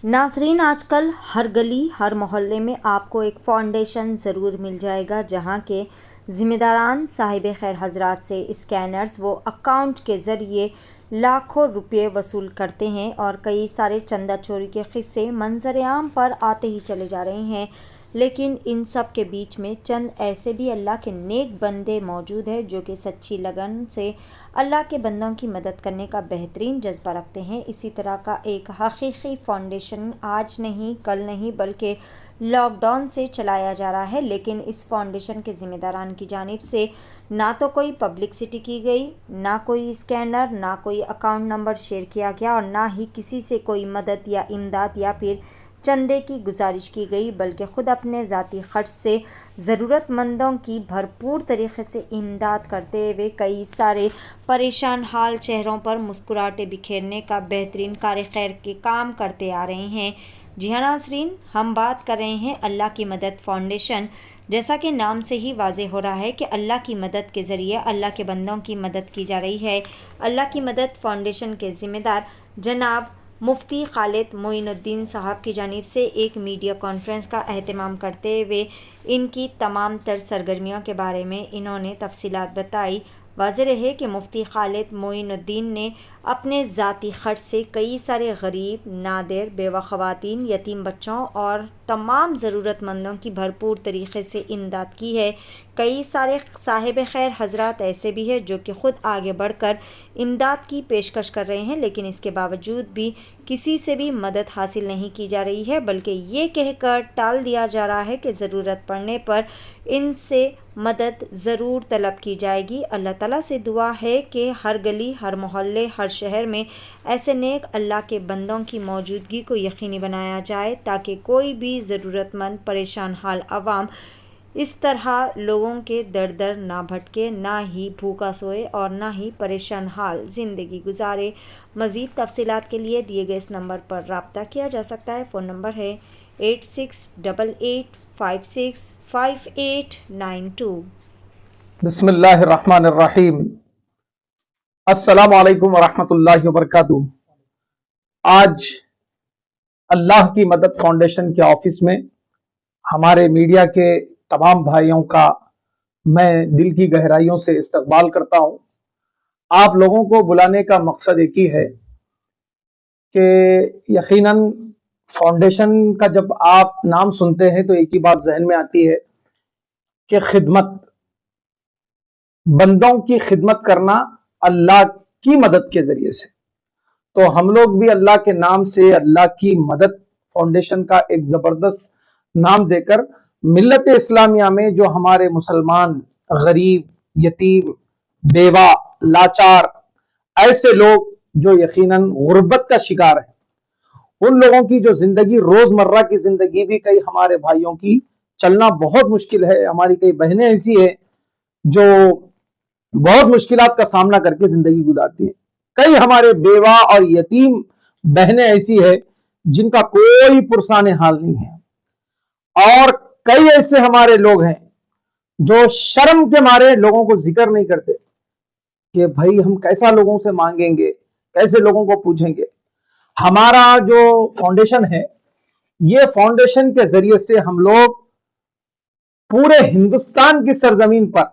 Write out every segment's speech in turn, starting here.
नाज़रीन, आजकल हर गली हर मोहल्ले में आपको एक फ़ाउंडेशन ज़रूर मिल जाएगा जहां के ज़िम्मेदारान साहिब खैर हज़रात से स्कैनर्स वो अकाउंट के ज़रिए लाखों रुपए वसूल करते हैं और कई सारे चंदा चोरी के किस्से मंजर आम पर आते ही चले जा रहे हैं। लेकिन इन सब के बीच में चंद ऐसे भी अल्लाह के नेक बंदे मौजूद हैं जो कि सच्ची लगन से अल्लाह के बंदों की मदद करने का बेहतरीन जज्बा रखते हैं। इसी तरह का एक हकीकी फाउंडेशन आज नहीं कल नहीं बल्कि लॉकडाउन से चलाया जा रहा है। लेकिन इस फाउंडेशन के ज़िम्मेदारान की जानिब से ना तो कोई पब्लिसिटी की गई, ना कोई स्कैनर, ना कोई अकाउंट नंबर शेयर किया गया और ना ही किसी से कोई मदद या इमदाद या फिर चंदे की गुजारिश की गई, बल्कि ख़ुद अपने ज़ाती खर्च से ज़रूरतमंदों की भरपूर तरीक़े से इमदाद करते हुए कई सारे परेशान हाल चेहरों पर मुस्कुराहटें बिखेरने का बेहतरीन कार खैर के काम करते आ रहे हैं। जी हाँ नाज़रीन, हम बात कर रहे हैं अल्लाह की मदद फाउंडेशन। जैसा कि नाम से ही वाज़े हो रहा है कि अल्लाह की मदद के ज़रिए अल्लाह के बंदों की मदद की जा रही है। अल्लाह की मदद फाउंडेशन के ज़िम्मेदार जनाब मुफ्ती खालिद मोइनुद्दीन साहब की जानिब से एक मीडिया कॉन्फ्रेंस का एहतमाम करते हुए इनकी तमाम तर सरगर्मियों के बारे में इन्होंने तफसीलात बताई। वाज़ेह रहे कि मुफ्ती खालिद मोइनुद्दीन ने अपने ज़ाती खर्च से कई सारे गरीब, नादिर, बेवा ख़वातीन, यतीम बच्चों और तमाम ज़रूरतमंदों की भरपूर तरीक़े से इमदाद की है। कई सारे साहिब खैर हज़रात ऐसे भी हैं जो कि ख़ुद आगे बढ़कर इमदाद की पेशकश कर रहे हैं, लेकिन इसके बावजूद भी किसी से भी मदद हासिल नहीं की जा रही है, बल्कि ये कहकर टाल दिया जा रहा है कि ज़रूरत पड़ने पर इनसे मदद ज़रूर तलब की जाएगी। अल्लाह ताला से दुआ है कि हर गली हर मोहल्ले हर शहर में ऐसे नेक अल्लाह के बंदों की मौजूदगी को यकीनी बनाया जाए ताकि कोई भी ज़रूरतमंद परेशान हाल अवाम इस तरह लोगों के दर दर ना भटके, ना ही भूखा सोए और ना ही परेशान हाल ज़िंदगी गुजारे। मज़ीद तफसीलात के लिए दिए गए इस नंबर पर रब्ता किया जा सकता है। फ़ोन नंबर है 8688565892। बिस्मिल्लाहिर्रहमानिर्रहीम। अस्सलामु अलैकुम वरहमतुल्लाहि वबरकातुहू। आज अल्लाह की मदद फाउंडेशन के ऑफिस में हमारे मीडिया के तमाम भाइयों का मैं दिल की गहराइयों से इस्तकबाल करता हूं। आप लोगों को बुलाने का मकसद एक ही है कि यकीनन फाउंडेशन का जब आप नाम सुनते हैं तो एक ही बात जहन में आती है कि खिदमत, बंदों की खिदमत करना अल्लाह की मदद के जरिए से। तो हम लोग भी अल्लाह के नाम से अल्लाह की मदद फाउंडेशन का एक जबरदस्त नाम देकर मिल्लत इस्लामिया में जो हमारे मुसलमान गरीब, यतीम, बेवा, लाचार, ऐसे लोग जो यकीनन गुर्बत का शिकार है, उन लोगों की जो जिंदगी रोजमर्रा की जिंदगी भी कई हमारे भाइयों की चलना बहुत मुश्किल है। हमारी कई बहनें ऐसी है जो बहुत मुश्किलात का सामना करके जिंदगी गुजारती है। कई हमारे बेवा और यतीम बहनें ऐसी है जिनका कोई पुरसाने हाल नहीं है और कई ऐसे हमारे लोग हैं जो शर्म के मारे लोगों को जिक्र नहीं करते कि भाई हम कैसा लोगों से मांगेंगे, कैसे लोगों को पूछेंगे। हमारा जो फाउंडेशन है, ये फाउंडेशन के जरिए से हम लोग पूरे हिंदुस्तान की सरजमीन पर,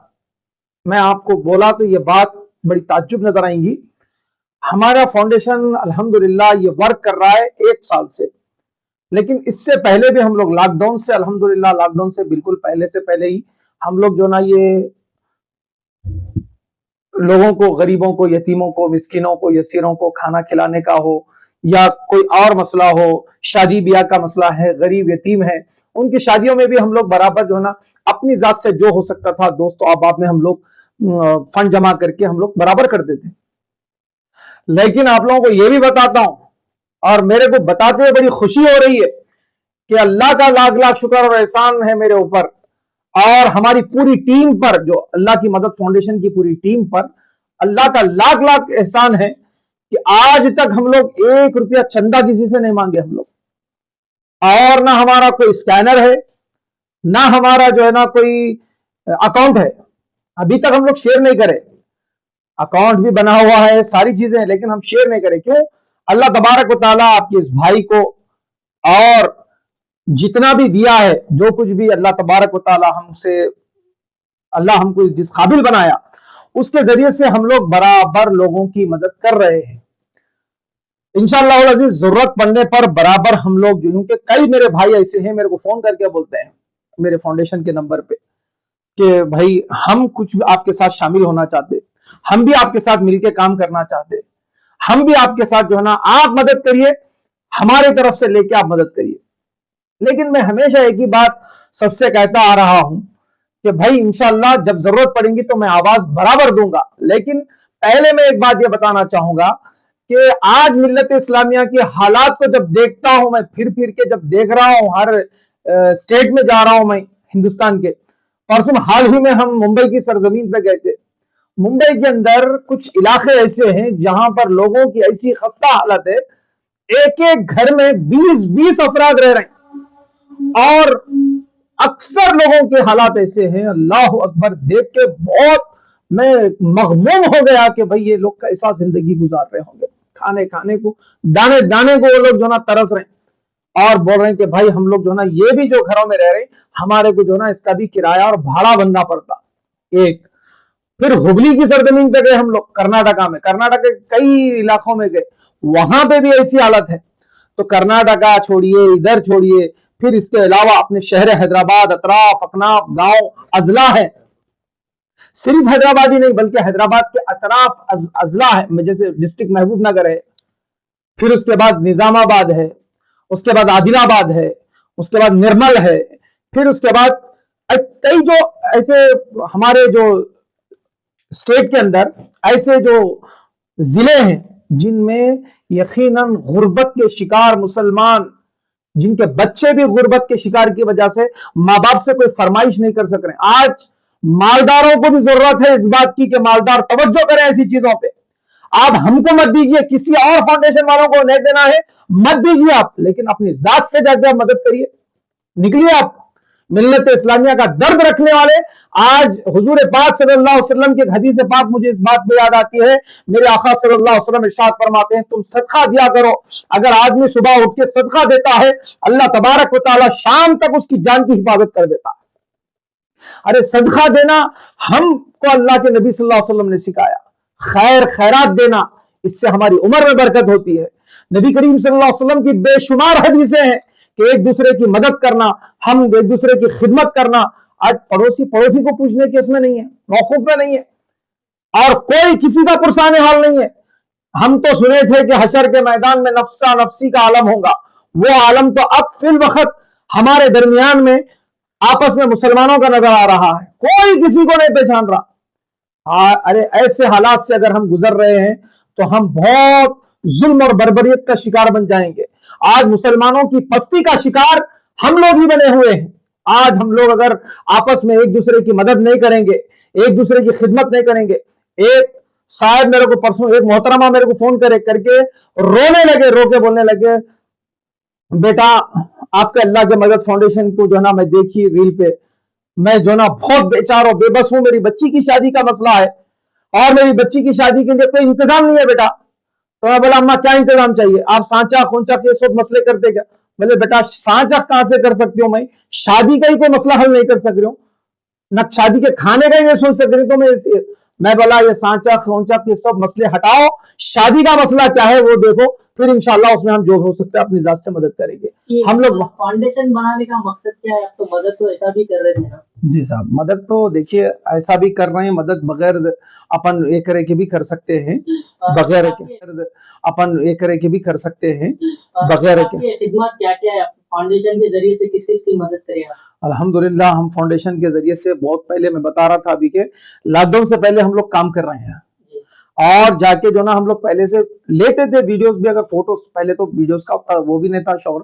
मैं आपको बोला तो ये बात बड़ी ताज्जुब नजर आएंगी, हमारा फाउंडेशन अल्हम्दुलिल्लाह ये वर्क कर रहा है 1 साल से। लेकिन इससे पहले भी हम लोग लॉकडाउन से, अल्हम्दुलिल्लाह लॉकडाउन से बिल्कुल पहले ही हम लोग जो ना ये लोगों को, गरीबों को, यतीमों को, मिस्किनों को, यसीरों को खाना खिलाने का हो या कोई और मसला हो, शादी ब्याह का मसला है, गरीब यतीम है, उनकी शादियों में भी हम लोग बराबर जो है ना अपनी जात से जो हो सकता था दोस्तों अहबाब में हम लोग फंड जमा करके हम लोग बराबर कर देते। लेकिन आप लोगों को यह भी बताता हूं और मेरे को बताते हुए बड़ी खुशी हो रही है कि अल्लाह का लाख लाख शुक्र और एहसान है मेरे ऊपर और हमारी पूरी टीम पर, जो अल्लाह की मदद फाउंडेशन की पूरी टीम पर अल्लाह का लाख लाख एहसान है कि आज तक हम लोग 1 रुपया चंदा किसी से नहीं मांगे हम लोग, और ना हमारा कोई स्कैनर है, ना हमारा जो है ना कोई अकाउंट है। अभी तक हम लोग शेयर नहीं करे, अकाउंट भी बना हुआ है, सारी चीजें हैं, लेकिन हम शेयर नहीं करें। क्यों? अल्लाह तबारक व तआला आपके इस भाई को और जितना भी दिया है, जो कुछ भी अल्लाह तबारक व तआला अल्लाह हमको जिस काबिल बनाया, उसके जरिए से हम लोग बराबर लोगों की मदद कर रहे हैं। इंशाअल्लाह अज़ीज़ जरूरत पड़ने पर बराबर हम लोग जो, क्योंकि कई मेरे भाई ऐसे हैं मेरे को फोन करके बोलते हैं मेरे फाउंडेशन के नंबर पे कि भाई हम कुछ भी आपके साथ शामिल होना चाहते, हम भी आपके साथ मिलकर काम करना चाहते, हम भी आपके साथ जो है ना, आप मदद करिए, हमारे तरफ से लेके आप मदद करिए। लेकिन मैं हमेशा एक ही बात सबसे कहता आ रहा हूं कि भाई इंशाअल्लाह जब जरूरत पड़ेगी तो मैं आवाज बराबर दूंगा। लेकिन पहले मैं एक बात यह बताना चाहूंगा कि आज मिल्लत इस्लामिया के हालात को जब देखता हूं, मैं फिर के जब देख रहा हूं, हर स्टेट में जा रहा हूं मैं हिंदुस्तान के। परसों हाल ही में हम मुंबई की सरजमीन पे गए थे। मुंबई के अंदर कुछ इलाके ऐसे हैं जहां पर लोगों की ऐसी खस्ता हालत है, एक एक घर में 20-20 अफराद रह रहे हैं और अक्सर लोगों के हालात ऐसे हैं, अल्लाह अकबर, देख के बहुत मैं मगमूम हो गया कि भाई ये लोग कैसा जिंदगी गुजार रहे होंगे। खाने को, दाने दाने को वो लोग जो ना तरस रहे हैं और बोल रहे हैं कि भाई हम लोग जो ना, ये भी जो घरों में रह रहे हैं, हमारे को जो ना इसका भी किराया और भाड़ा बनना पड़ता। एक फिर हुबली की सरजमीन पे गए हम लोग, कर्नाटका में, कर्नाटक के कई इलाकों में गए, वहां पे भी ऐसी हालत है। तो कर्नाटका छोड़िए, इधर छोड़िए, फिर इसके अलावा अपने शहर हैदराबाद, अतराफ, अकनाफ, गांव, अजला है। सिर्फ हैदराबाद ही नहीं बल्कि हैदराबाद के अतराफ अजला है, जैसे डिस्ट्रिक्ट महबूब नगर है, फिर उसके बाद निजामाबाद है, उसके बाद आदिलाबाद है, उसके बाद निर्मल है, फिर उसके बाद कई जो ऐसे हमारे जो स्टेट के अंदर ऐसे जो जिले हैं जिनमें यकीनन गुर्बत के शिकार मुसलमान, जिनके बच्चे भी गुर्बत के शिकार की वजह से माँ बाप से कोई फरमाइश नहीं कर सक रहे। आज मालदारों को भी जरूरत है इस बात की कि मालदार तवज्जो करें ऐसी चीजों पे। आप हमको मत दीजिए, किसी और फाउंडेशन वालों को नहीं देना है, मत दीजिए आप, लेकिन अपनी जात से जाकर आप मदद करिए। निकलिए आप मिल्लत इस्लामिया का दर्द रखने वाले। आज हुजूर पाक सल्लल्लाहु अलैहि वसल्लम की हदीस पाक मुझे इस बात पे याद आती है, मेरे आका सल्लल्लाहु अलैहि वसल्लम इरशाद फरमाते हैं, तुम सदका दिया करो। अगर आदमी सुबह उठ के सदका देता है, अल्लाह तबारक व तआला शाम तक उसकी जान की हिफाजत कर देता है। अरे सदका देना हमको अल्लाह के नबी सल्लल्लाहु अलैहि वसल्लम ने सिखाया, खैरात देना, इससे हमारी उम्र में बरकत होती है। नबी करीम सल्लल्लाहु अलैहि वसल्लम की बेशुमार हदीसें हैं कि एक दूसरे की मदद करना, हम एक दूसरे की खिदमत करना। आज पड़ोसी को पूछने के इसमें नहीं है, मौकूफ में नहीं है, और कोई किसी का पुरसाने हाल नहीं है। हम तो सुने थे कि हशर के मैदान में नफ्सा नफ्सी का आलम होगा, वो आलम तो अब फिल वक्त हमारे दरमियान में आपस में मुसलमानों का नजर आ रहा है, कोई किसी को नहीं पहचान रहा। अरे ऐसे हालात से अगर हम गुजर रहे हैं तो हम बहुत जुल्म और बर्बरियत का शिकार बन जाएंगे। आज मुसलमानों की पस्ती का शिकार हम लोग ही बने हुए हैं। आज हम लोग अगर आपस में एक दूसरे की मदद नहीं करेंगे, एक दूसरे की खिदमत नहीं करेंगे। एक साहब मेरे को परसों, एक मोहतरमा मेरे को फोन करके रोने लगे, रो के बोलने लगे, बेटा आपके अल्लाह के मदद फाउंडेशन को जो ना मैं देखी रील पे, मैं जो ना बहुत बेचार और बेबस हूं, मेरी बच्ची की शादी का मसला है और मेरी बच्ची की शादी के लिए कोई इंतजाम नहीं है बेटा। तो मैं बोला अम्मा क्या इंतजाम चाहिए, आप सांचा खूंचा ये सब मसले करते क्या? बोले बेटा सांचा कहां से कर सकती हूँ मैं, शादी का ही कोई मसला हल नहीं कर सक रही हूँ, न शादी के खाने का ही नहीं सोच सक रही। तो मैं बोला ये सांचा खूंचा ये सब मसले हटाओ, शादी का मसला क्या है वो देखो, फिर इंशाल्लाह उसमें हम जो हो सकता है अपनी जात से मदद करेंगे। हम लोग फाउंडेशन बनाने का मकसद क्या है? आप तो मदद तो ऐसा भी कर रहे थे ना? जी साहब, मदद तो देखिए ऐसा भी कर रहे हैं, मदद बगैर अपन एक करे के भी कर सकते हैं, बगैर अपन एक करे के भी कर सकते हैं, बगैर के। खिदमत क्या क्या है फाउंडेशन के जरिए से, किस किस की मदद करें आप? अल्हम्दुलिल्लाह हम फाउंडेशन के जरिए से बहुत पहले, मैं बता रहा था अभी के लॉकडाउन से पहले हम लोग काम कर रहे हैं, और जाके जो ना हम लोग पहले से लेते थे वीडियोस भी, अगर फोटोस, पहले तो वीडियोस का वो भी नहीं था शौर,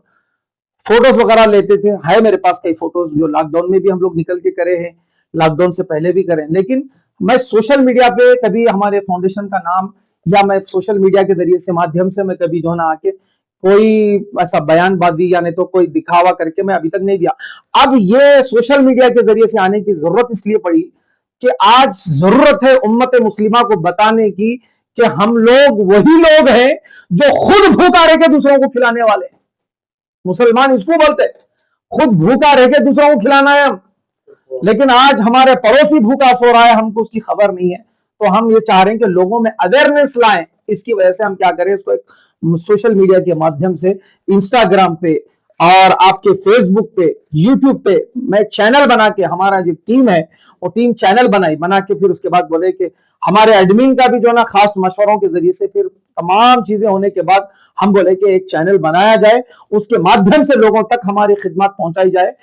फोटोस वगैरह लेते थे। है मेरे पास कई फोटोज जो लॉकडाउन में भी हम लोग निकल के करे हैं, लॉकडाउन से पहले भी करे। लेकिन मैं सोशल मीडिया पे कभी हमारे फाउंडेशन का नाम, या मैं सोशल मीडिया के जरिए से माध्यम से मैं कभी जो ना आके कोई ऐसा बयानबाजी या नहीं तो कोई दिखावा करके मैं अभी तक नहीं दिया। अब ये सोशल मीडिया के जरिए से आने की जरूरत इसलिए पड़ी कि आज जरूरत है उम्मत मुस्लिमा को बताने की कि हम लोग वही लोग हैं जो खुद भूखा रह के दूसरों को खिलाने वाले हैं। मुसलमान इसको बोलते हैं, खुद भूखा रह के दूसरों को खिलाना है हम, लेकिन आज हमारे पड़ोसी भूखा सो रहा है, हमको उसकी खबर नहीं है। तो हम ये चाह रहे हैं कि लोगों में अवेयरनेस लाएं। इसकी वजह से हम क्या करें, इसको एक सोशल मीडिया के माध्यम से, इंस्टाग्राम पे और आपके फेसबुक पे, यूट्यूब पे मैं चैनल बना के, हमारा जो टीम है वो टीम चैनल बना के फिर उसके बाद बोले कि हमारे एडमिन का भी जो ना खास मशवरों के जरिए से फिर तमाम चीजें होने के बाद हम बोले कि एक चैनल बनाया जाए, उसके माध्यम से लोगों तक हमारी खिदमत पहुंचाई जाए।